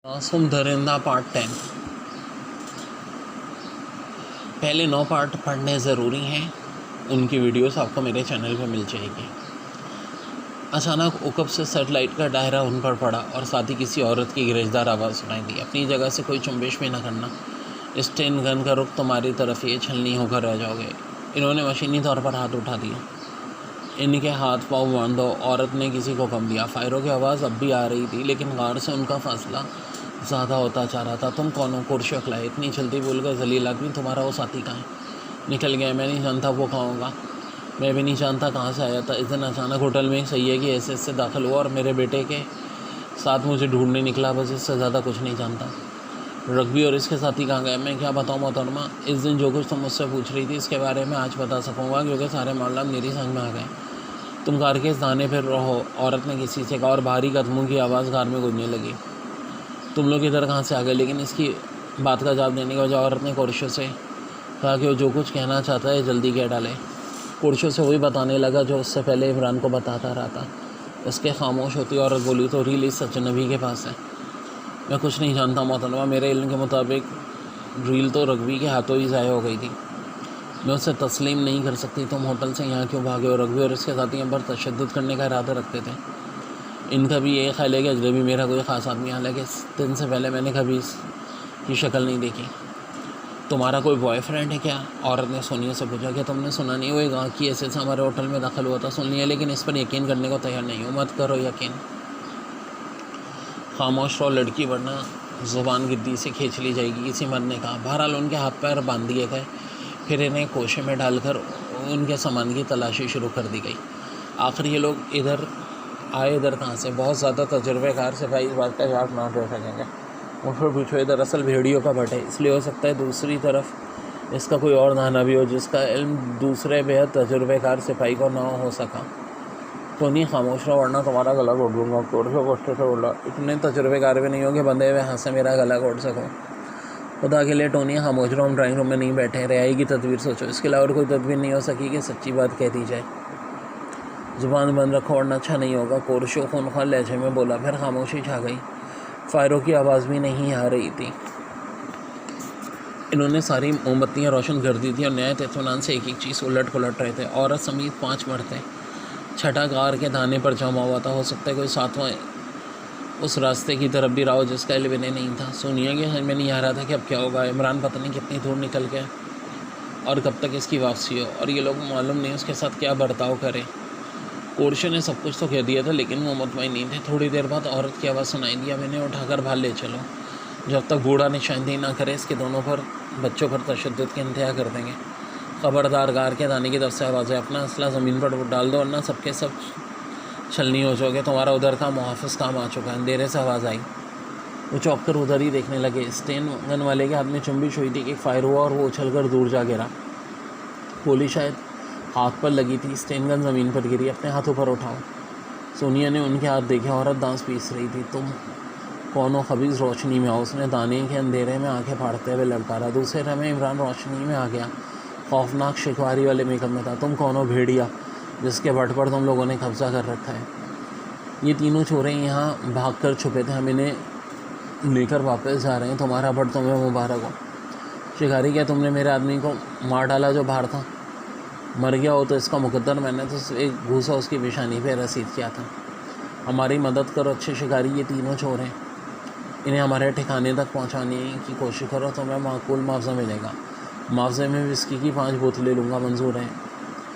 मासूम दरिंदा पार्ट 10। पहले 9 पार्ट पढ़ने ज़रूरी हैं। उनकी वीडियोस आपको मेरे चैनल पे मिल जाएगी। अचानक उकब से सेटेलाइट का दायरा उन पर पड़ा और साथ ही किसी औरत की गिरजदार आवाज़ सुनाई दी। अपनी जगह से कोई चुम्बिश भी न करना, स्टेन गन का रुख तुम्हारी तरफ ये छलनी होकर रह जाओगे। इन्होंने मशीनी तौर पर हाथ उठा दिया। इनके हाथ पाँव बांध दो। औरत ने किसी को कम दिया। फायरों की आवाज़ अब भी आ रही थी, लेकिन गार से उनका फासला ज़्यादा होता जा रहा था। तुम कौन हो? कुर्शी अखलाई। इतनी जल्दी बोल गए जलील आदमी। तुम्हारा वो साथी कहाँ है? निकल गया। मैं नहीं जानता वो कहाँ होगा। मैं भी नहीं जानता कहाँ से आया था। इस दिन अचानक होटल में सही है कि ऐसे से दाखिल हुआ और मेरे बेटे के साथ मुझे ढूंढने निकला। बस इससे ज़्यादा कुछ नहीं जानता। रग्बी और इसके साथी कहाँ गए? मैं क्या बताऊँ मोहतरमा। इस दिन जो कुछ तुम मुझसे पूछ रही थी इसके बारे में आज बता सकूँगा, क्योंकि सारे मामला मेरी समझ में आ गए। तुम कार के इस दाने पर रहो, औरत ने किसी से कहा, और भारी कदमों की आवाज़ कार में गूंजने लगी। तुम लोग इधर कहाँ से आ गए? लेकिन इसकी बात का जवाब देने के बजाय औरत ने कुर्शों से कहा कि वो जो कुछ कहना चाहता है जल्दी कह डाले। कुर्शों से वही बताने लगा जो उससे पहले इमरान को बताता रहा था। उसके खामोश होती औरत बोली, तो रील इस अजनबी के पास है। मैं कुछ नहीं जानता मोहतरमा। मेरे इल्म के मुताबिक रील तो रग्बी के हाथों ही ज़ाया हो गई थी। मैं उसे तस्लीम नहीं कर सकती। तुम होटल से यहाँ क्यों भागे? और रग्बी और इसके साथी हम पर तशद्दुद करने का इरादा रखते थे। इनका भी ये ख्याल है कि अजनबी मेरा कोई ख़ास आदमी। हालांकि इस दिन से पहले मैंने कभी इसकी शक्ल नहीं देखी। तुम्हारा कोई बॉयफ्रेंड है क्या? औरत ने सोनिया से पूछा। क्या तुमने सुना नहीं? वो गाँव की ऐसे हमारे होटल में दाखिल हुआ था। सुन लिया, लेकिन इस पर यकीन करने को तैयार नहीं हो। मत करो यकीन। खामोश रहो लड़की, वरना ज़ुबान गिद्दी से खींच ली जाएगी, किसी मर्द ने कहा। बहरहाल उनके हाथ पैर बांध दिए गए। फिर इन्हें कोशे में डालकर उनके सामान की तलाशी शुरू कर दी गई। आखिर ये लोग इधर आए इधर कहाँ से? बहुत ज़्यादा तजुर्बेकार सिपाही इस बात का जवाब ना दे सकेंगे। मुझे पूछो, दरअसल भेड़ियों का भट्ट है, इसलिए हो सकता है दूसरी तरफ इसका कोई और दाना भी हो जिसका इल्म दूसरे बेहद तजुर्बेकार सिपाही को ना हो सका। तो नहीं, खामोश रहो वरना तुम्हारा गला घोट दूँगा। कोर्टे से बोला। इतने तजुर्बेकार भी नहीं हो कि बंदे हुए हाथ से मेरा गला घोट सको। खुदा के लिए टोनी खामोश रहो। हम ड्राइंग रूम में नहीं बैठे। रिहाई की तदबीर सोचो। इसके अलावा और कोई तदबीर नहीं हो सकी कि सच्ची बात कह दी जाए। ज़ुबान बंद रखो वरना अच्छा नहीं होगा। कोरशो खूनखार लहजे में बोला। फिर खामोशी छा गई। फायरों की आवाज़ भी नहीं आ रही थी। इन्होंने सारी मोमबत्तियाँ रोशन कर दी थी और नया इत्मीनान से एक एक चीज़ उलट पुलट रहे थे। औरत समेत 5 मर्द थे। छठा कार के दाने पर जमा हुआ था। हो सकता है कोई सातवां उस रास्ते की तरफ भी रहा हो जिसका इल्म इन्हें नहीं था। सोनिया के समझ में नहीं आ रहा था कि अब क्या होगा। इमरान पता नहीं कितनी दूर निकल गया और कब तक इसकी वापसी हो, और ये लोग मालूम नहीं उसके साथ क्या बर्ताव करें। कोर्शे ने सब कुछ तो कह दिया था, लेकिन वो मुतमईन नहीं थे। थोड़ी देर बाद औरत की आवाज़ सुनाई दी। अब इन्हें उठाकर बाहर ले चलो। जब तक बूढ़ा निशानदेही ना करे इसके दोनों पर बच्चों पर तशद्दुद के इंतहा कर देंगे। खबरदार, गार के दाने की तरफ से आवाज़ है। अपना असला ज़मीन पर डाल दो वरना सबके सब छलनी हो जाओगे। तुम्हारा उधर का मुहाफ़िज़ काम आ चुका है। अंधेरे से आवाज़ आई। वो चौंक कर उधर ही देखने लगे। स्टेन गन वाले के हाथ में चुम्बिश हुई थी कि फायर हुआ और वो उछलकर दूर जा गिरा। गोली शायद हाथ पर लगी थी। स्टेन गन ज़मीन पर गिरी। अपने हाथों पर उठाओ। सोनिया ने उनके हाथ देखे। औरत दांत पीस रही थी। तुम कौन हो? खबीज़ रोशनी में आओ। उसने दाने के अंधेरे में आंखें फाड़ते हुए ललकारा। दूसरे समय इमरान रोशनी में आ गया। खौफनाक शिकवारी वाले मेकअप में था। तुम कौन हो? भेड़िया जिसके भट्ट पर तुम लोगों ने कब्जा कर रखा है। ये तीनों चोरे यहाँ भाग कर छुपे थे। हम इन्हें लेकर वापस जा रहे हैं। तुम्हारा भट्ट तुम्हें मुबारक हो। शिकारी, क्या तुमने मेरे आदमी को मार डाला जो बाहर था? मर गया हो तो इसका मुकद्दर। मैंने तो एक घूसा उसकी पेशानी पे रसीद किया था। हमारी मदद करो अच्छे शिकारी। ये तीनों चोर हैं। इन्हें हमारे ठिकाने तक पहुंचाने की कोशिश करो। तुम्हें माकूल मुआवजा मिलेगा। मुआवजे में विस्की की 5 बोतलें लूँगा। मंजूर है?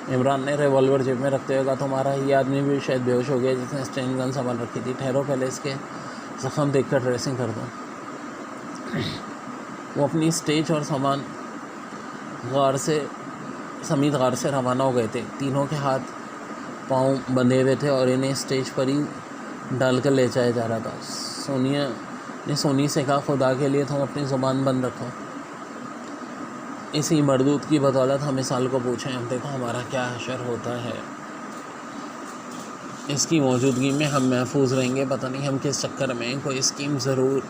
इमरान ने रिवॉल्वर जेब में रखते हुए कहा। तुम्हारा ये आदमी भी शायद बेहोश हो गया जिसने स्टेन गन संभाल रखी थी। ठहरो, पहले इसके ज़ख़म देखकर ड्रेसिंग कर दो। वो अपनी स्टेज और सामान गार से रवाना हो गए थे। तीनों के हाथ पाँव बंधे हुए थे और इन्हें स्टेज पर ही डालकर ले जाया जा रहा था। सोनिया ने सोनी से कहा, खुदा के लिए तुम अपनी ज़ुबान बंद रखो। इसी मरदूत की बदौलत हम मिसाल को पूछें। हम देखो हमारा क्या हशर होता है। इसकी मौजूदगी में हम महफूज रहेंगे। पता नहीं हम किस चक्कर में कोई स्कीम ज़रूर,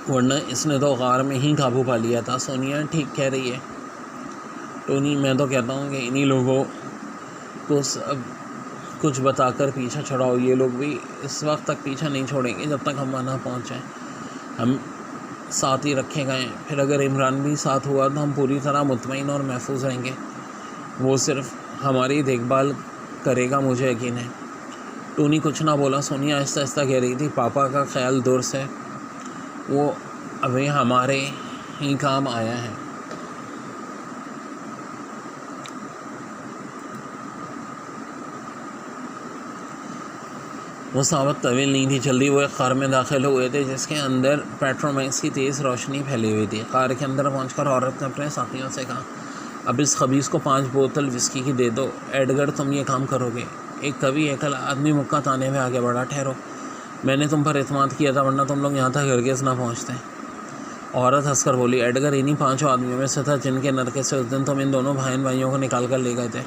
वरना इसने तो गार में ही काबू पा लिया था। सोनिया ठीक कह रही है टोनी। मैं तो कहता हूँ कि इन्हीं लोगों को सब कुछ बताकर पीछा छुड़ाओ। ये लोग भी इस वक्त तक पीछा नहीं छोड़ेंगे जब तक हम वहाँ पहुँच जाएँ। हम साथ ही रखे गए हैं। फिर अगर इमरान भी साथ हुआ तो हम पूरी तरह मुतमईन और महफूज रहेंगे। वो सिर्फ हमारी देखभाल करेगा, मुझे यकीन है। टोनी कुछ ना बोला। सोनिया आहिस्ता आहिस्ता कह रही थी, पापा का ख्याल दुरुस्त है, वो अभी हमारे ही काम आया है। वो सावत तवील नहीं थी। जल्दी वो एक कार में दाखिल हुए थे जिसके अंदर पेट्रोमैक्स की तेज़ रोशनी फैली हुई थी। कार के अंदर पहुंचकर औरत ने अपने साथियों से कहा, अब इस खबीस को 5 बोतल विस्की की दे दो। एडगर, तुम ये काम करोगे? एक कवि एकल आदमी मुक्का ताने में आगे बढ़ा। ठहरो, मैंने तुम पर एतमाद किया था, वरना तुम लोग यहाँ तक हरगिज़ ना पहुँचते। औरत हंसकर बोली, एडगर इन्हीं 5 आदमियों में से था जिनके नरके से उस दिन तुम इन दोनों भाइयों को निकाल कर ले गए थे।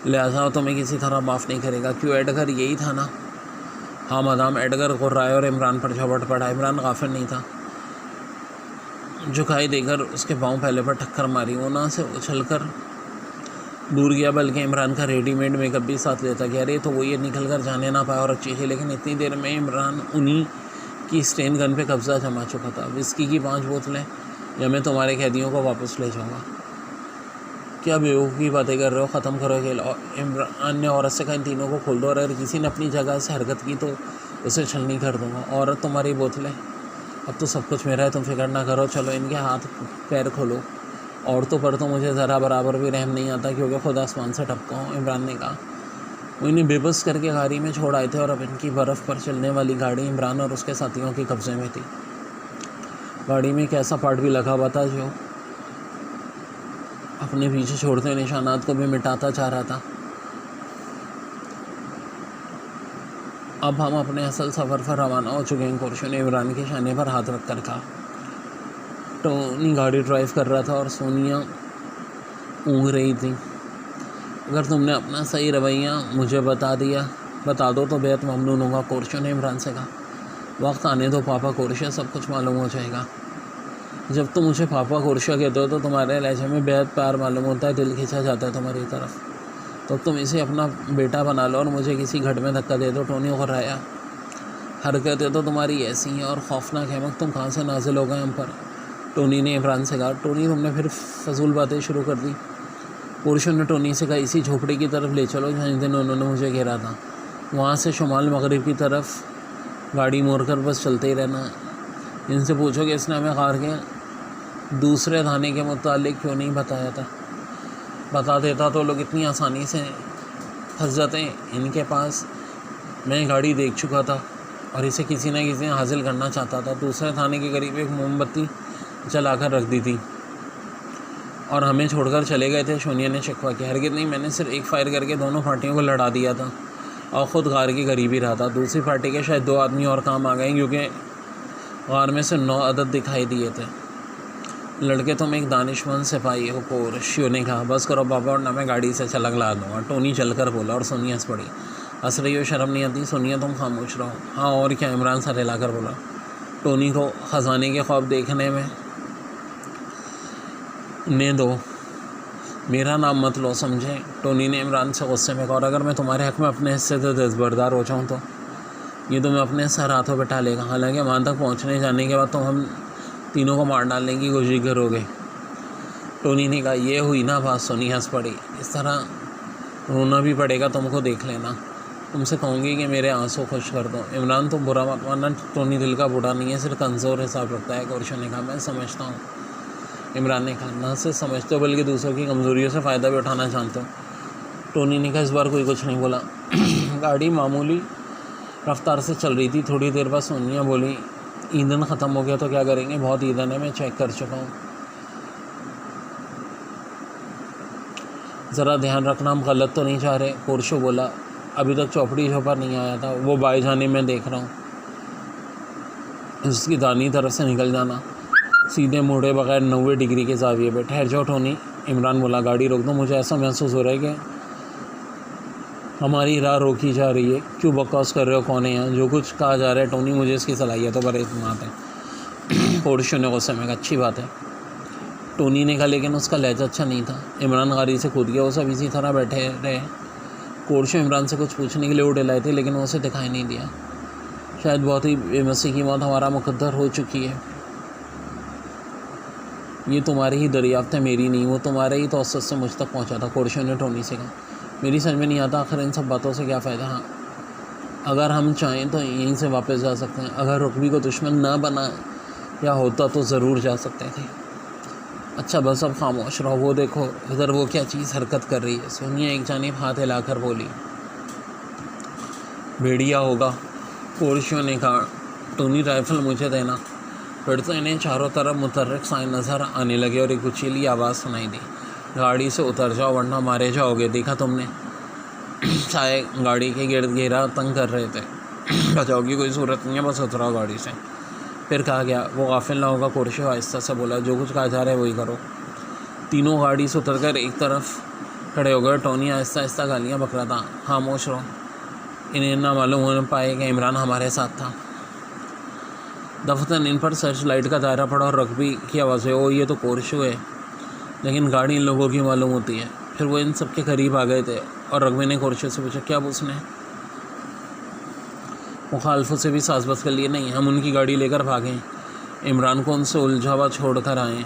लिहाजा तुम्हें किसी तरह माफ़ नहीं करेगा। क्यों एडगर, यही था ना? हाँ मदाम। एडगर गुर्राए और इमरान पर झपट पड़ा। इमरान गाफिल नहीं था। झुकाई देकर उसके पाँव पहले पर टक्कर मारी। वो ना से उछलकर दूर गया, बल्कि इमरान का रेडीमेड मेकअप भी साथ लेता गया। अरे तो वो ये निकल कर जाने ना पाया और चीखे। लेकिन इतनी देर में इमरान उन्हीं की स्टेन गन पे कब्जा जमा चुका था। विस्की की 5 बोतलें, या मैं तुम्हारे कैदियों को वापस ले जाऊँगा। क्या बेवकूफ़ी बातें कर रहे हो, ख़त्म करो खेल। और इमरान ने औरत से कहा, इन तीनों को खोल दो, और अगर किसी ने अपनी जगह से हरकत की तो उसे छलनी कर दूँगा। औरत, तुम्हारी बोतलें, अब तो सब कुछ मेरा है, तुम फिक्र ना करो। चलो इनके हाथ पैर खोलो। औरतों पर तो मुझे ज़रा बराबर भी रहम नहीं आता, क्योंकि खुद आसमान से टपका हूँ। इमरान ने कहा। वो इन्हें बेबस करके गाड़ी में छोड़ आए थे और अब इनकी बर्फ़ पर चलने वाली गाड़ी इमरान और उसके साथियों के कब्ज़े में थी। गाड़ी में एक ऐसा पार्ट भी लगा हुआ था जो अपने पीछे छोड़ते हुए निशानात को भी मिटाता जा रहा था। अब हम अपने असल सफ़र पर रवाना हो चुके हैं। कोरशो ने इमरान के शाने पर हाथ रख कर कहा। टोनी गाड़ी ड्राइव कर रहा था और सोनिया ऊँघ रही थी। अगर तुमने अपना सही रवैया मुझे बता दो तो बेहद ममनून होगा, कोरशो ने इमरान से कहा। वक्त आने दो पापा कोरशो, सब कुछ मालूम हो जाएगा। जब तुम मुझे पापा कोरशो कहते हो तो तुम्हारे लहजे में बेहद प्यार मालूम होता है, दिल खींचा जाता है तुम्हारी तरफ। तो तुम इसे अपना बेटा बना लो और मुझे किसी घट में धक्का दे दो। टोनी घुर्राया। हरकतें तो तुम्हारी ऐसी हैं और खौफनाक है, मगर तुम कहाँ से नाजिल हो गए हम पर? टोनी ने इमरान से कहा। टोनी, तुमने फिर फजूल बातें शुरू कर दी। कोरशो ने टोनी से कहा, इसी झोपड़ी की तरफ ले चलो जहाँ दिन उन्होंने मुझे घेरा था। वहाँ से शुमाल मगरिब की तरफ गाड़ी मोड़कर बस चलते ही रहना। इनसे पूछो कि इसने हमें कार के दूसरे थाने के मुतालिक क्यों नहीं बताया था। बता देता तो लोग इतनी आसानी से फंस जाते हैं। इनके पास मैं गाड़ी देख चुका था और इसे किसी न किसी ने हासिल करना चाहता था। दूसरे थाने के करीब एक मोमबत्ती जलाकर रख दी थी और हमें छोड़कर चले गए थे। सोनिया ने शिकवा किया। हरगिज़ नहीं, मैंने सिर्फ एक फायर करके दोनों पार्टियों को लड़ा दिया था और ख़ुद गार के करीब ही रहा था। दूसरी पार्टी के शायद 2 आदमी और काम आ गए, क्योंकि गार में से 9 अदद दिखाई दिए थे। लड़के, तुम एक दानिशमंद सिपाही हो, कोरशो ने कहा। बस करो पापा, और ना मैं गाड़ी से छलक ला दूँगा। टोनी चलकर बोला और सोनिया हंस पड़ी। हंस रही हो, शर्म नहीं आती? सोनिया, तुम खामोश रहो। हाँ और क्या, इमरान सर हिलाकर बोला। टोनी को ख़जाने के ख्वाब देखने में ने दो, मेरा नाम मत लो, समझे? टोनी ने इमरान से गुस्से में कहा। और अगर मैं तुम्हारे हक़ में अपने हिस्से से दस्तबरदार हो जाऊँ तो ये तुम्हें अपने सर हाथों बैठा लेगा। हालांकि वहाँ तक पहुँचने जाने के बाद तो हम तीनों को मार डालने की कोशिश करोगे। टोनी ने कहा। ये हुई ना बात? सोनी हंस पड़ी। इस तरह रोना भी पड़ेगा तुमको, देख लेना। तुमसे कहूँगी कि मेरे आंसू खुश कर दो। इमरान, तुम बुरा मत मानना, टोनी दिल का बुरा नहीं है, सिर्फ कमज़ोर हिसाब रखता है। कोरशो ने कहा। मैं समझता हूँ। इमरान ने कहा। ना सिर्फ समझते हो बल्कि दूसरों की कमज़ोरियों से फ़ायदा भी उठाना जानते हो। टोनी ने कहा। इस बार कोई कुछ नहीं बोला। गाड़ी मामूली रफ्तार से चल रही थी। थोड़ी देर बाद सोनिया बोली, ईंधन ख़त्म हो गया तो क्या करेंगे? बहुत ईंधन है, मैं चेक कर चुका हूँ। ज़रा ध्यान रखना, हम गलत तो नहीं जा रहे। कोरशो बोला। अभी तक चौपड़ी पर नहीं आया था, वो बाएं जाने में देख रहा हूँ। उसकी दानी तरफ से निकल जाना, सीधे मुड़े बगैर 90 डिग्री के ज़ाविये पे। ठहर जाओ टोनी, इमरान बोला। गाड़ी रोक दो, मुझे ऐसा महसूस हो रहा है कि हमारी राह रोकी जा रही है। क्यों बकवास कर रहे हो? कौन है यहाँ? जो कुछ कहा जा रहा है टोनी, मुझे इसकी सलाहियतों पर एतमाद है। कोरशो ने गुस्से में कहा। अच्छी बात है, टोनी ने कहा। लेकिन उसका लहजा अच्छा नहीं था। इमरान गाड़ी से कूद गया। वो सब इसी तरह बैठे रहे कोर्शो इमरान से कुछ पूछने के लिए उड़ लाए थे, लेकिन वो उसे दिखाई नहीं दिया। शायद बहुत ही बेमसी की मौत हमारा मुकद्दर हो चुकी है। ये तुम्हारी ही दरियाफ्त है, मेरी नहीं। वो तुम्हारे ही तवस्सुत से मुझ तक पहुंचा था, कोर्शो ने टोनी से कहा। मेरी समझ में नहीं आता आखिर इन सब बातों से क्या फ़ायदा। हाँ, अगर हम चाहें तो यहीं से वापस जा सकते हैं। अगर रुकबी को दुश्मन ना बना या होता तो ज़रूर जा सकते थे। अच्छा बस अब खामोश रहो। वो देखो उधर वो क्या चीज़ हरकत कर रही है। सोनिया एक जानिब हाथ हिलाकर बोली। भेड़िया होगा, कोर्शो ने कहा। टोनी राइफल मुझे देना। फिर तो इन्हें चारों तरफ मुतर्रिक साइन नज़र आने लगे और एक उचीली आवाज़ सुनाई दी। गाड़ी से उतर जाओ वरना मारे जाओगे। देखा तुमने, चाहे गाड़ी के गिर्द घेरा तंग कर रहे थे। बचाओ की कोई सूरत नहीं है, बस उतराओ गाड़ी से। फिर कहा गया, वो गाफिल ना होगा। कोर्शो आहिस्ता से बोला। जो कुछ कहा जा रहा है वही करो। तीनों गाड़ी से उतरकर एक तरफ खड़े हो गए। टोनी आहिस्ता आहिस्ता गालियाँ बक रहा था। खामोश रहो। इन्हें ना मालूम होने पाए कि इमरान हमारे साथ था। दफतन इन पर सर्च लाइट का दायरा पड़ा और रग्बी की आवाज़ है। ओ ये तो कोर्शो है, लेकिन गाड़ी इन लोगों की मालूम होती है। फिर वो इन सब के करीब आ गए थे और रग्बी ने कोर्शो से पूछा, क्या उसने मुखालफों से भी साज बस कर लिए? नहीं, हम उनकी गाड़ी लेकर भागें, इमरान को उनसे उलझा हुआ छोड़ कर आएँ।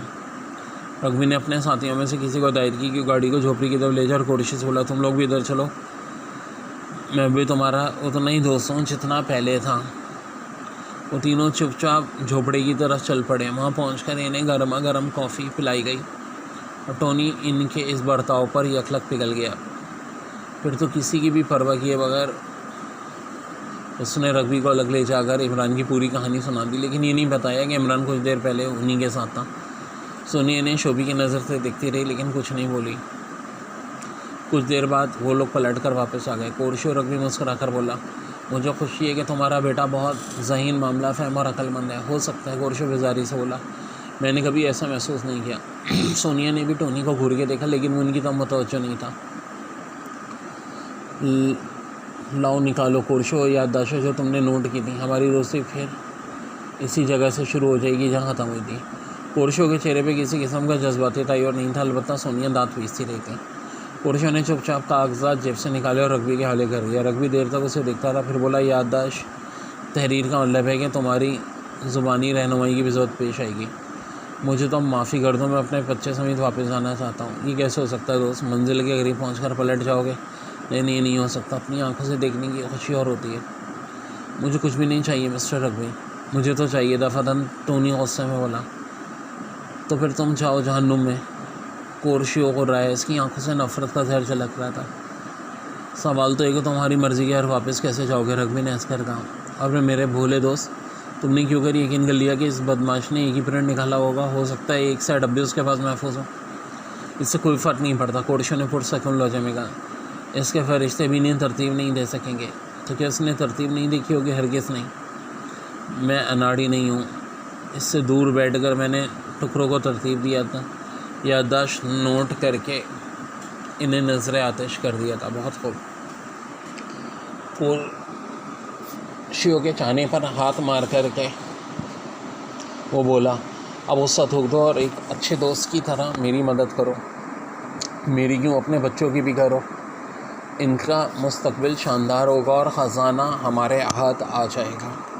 रग्बी ने अपने साथियों में से किसी को हिदायत की कि गाड़ी को झोपड़ी की तरफ ले जाकर कोर्शो से बोला, तुम लोग भी इधर चलो, मैं भी तुम्हारा उतना ही दोस्त हूँ जितना पहले था। वो तीनों चुपचाप झोपड़े की तरफ चल पड़े। वहाँ पहुंचकर इन्हें गर्मा गर्म कॉफ़ी पिलाई गई और टोनी इनके इस बर्ताव पर यकलक पिघल गया। फिर तो किसी की भी परवाह किए बगैर उसने रग्बी को अलग ले जाकर इमरान की पूरी कहानी सुना दी, लेकिन ये नहीं बताया कि इमरान कुछ देर पहले उन्हीं के साथ था। सोनिया ने शोभी की नज़र से देखती रही, लेकिन कुछ नहीं बोली। कुछ देर बाद वो लोग पलट कर वापस आ गए। कोर्शो रग्बी मुस्कुरा कर बोला, मुझे खुशी है कि तुम्हारा बेटा बहुत ज़हीन, मामला फ़हम और अक्लमंद है। हो सकता है, कोर्शो बेजारी से बोला, मैंने कभी ऐसा महसूस नहीं किया। सोनिया ने भी टोनी को घूर के देखा, लेकिन वो उनकी तरफ मुतवज्जो नहीं था। लाओ निकालो कोर्शो याददाश्तें जो तुमने नोट की थी। हमारी दोस्ती फिर इसी जगह से शुरू हो जाएगी जहाँ ख़त्म हुई थी। कोर्शो के चेहरे पे किसी किस्म का जज्बाती तय्योर नहीं था, अलबत्ता सोनिया दांत पीसती रही थी। कोर्शो ने चुपचाप कागजात जेब से निकाले और रग्बी के हवाले कर दिया। रग्बी देर तक उसे देखता रहा, फिर बोला, याददाश्त तहरीर का मतलब है कि तुम्हारी ज़ुबानी रहनुमाई की भी ज़रूरत पेश आएगी। मुझे तो माफ़ी कर दो, मैं अपने बच्चे समेत वापस जाना चाहता हूँ। ये कैसे हो सकता है दोस्त? मंजिल के करीब पहुँचकर पलट जाओगे? नहीं, ये नहीं हो सकता। अपनी आंखों से देखने की खुशी और होती है। मुझे कुछ भी नहीं चाहिए मिस्टर रग्बी, मुझे तो चाहिए दफादन, टोनी गुस्से में बोला। तो फिर तुम जाओ जहन्नुम में। कोर्शो को राय इसकी आंखों से नफरत का जहर झलक रहा था। सवाल तो एक, तुम्हारी मर्ज़ी के और वापस कैसे जाओगे? रग्बी ने हंसकर कहा। और मेरे भोले दोस्त, तुमने क्यों कर यकीन कर लिया कि इस बदमाश ने एक ही प्रिंट निकाला होगा? हो सकता है एक साइड अब भी उसके पास महफूज हो। इससे कोई फ़र्क नहीं पड़ता, कोर्शो ने पुरसकून लहजे में कहा। इसके फरिश्ते भी इन्हें तरतीब नहीं दे सकेंगे। तो क्या उसने तरतीब नहीं देखी होगी? हरगिज़ नहीं। मैं अनाड़ी नहीं हूँ। इससे दूर बैठकर मैंने टुकड़ों को तरतीब दिया था, याददाश्त नोट करके इन्हें नज़र आतिश कर दिया था। बहुत खूब। कोर्शो के चाहने पर हाथ मार करके वो बोला, अब गुस्सा थूक दो और एक अच्छे दोस्त की तरह मेरी मदद करो। मेरी क्यों, अपने बच्चों की भी करो। इनका मुस्तकबिल शानदार होगा और ख़जाना हमारे हाथ आ जाएगा।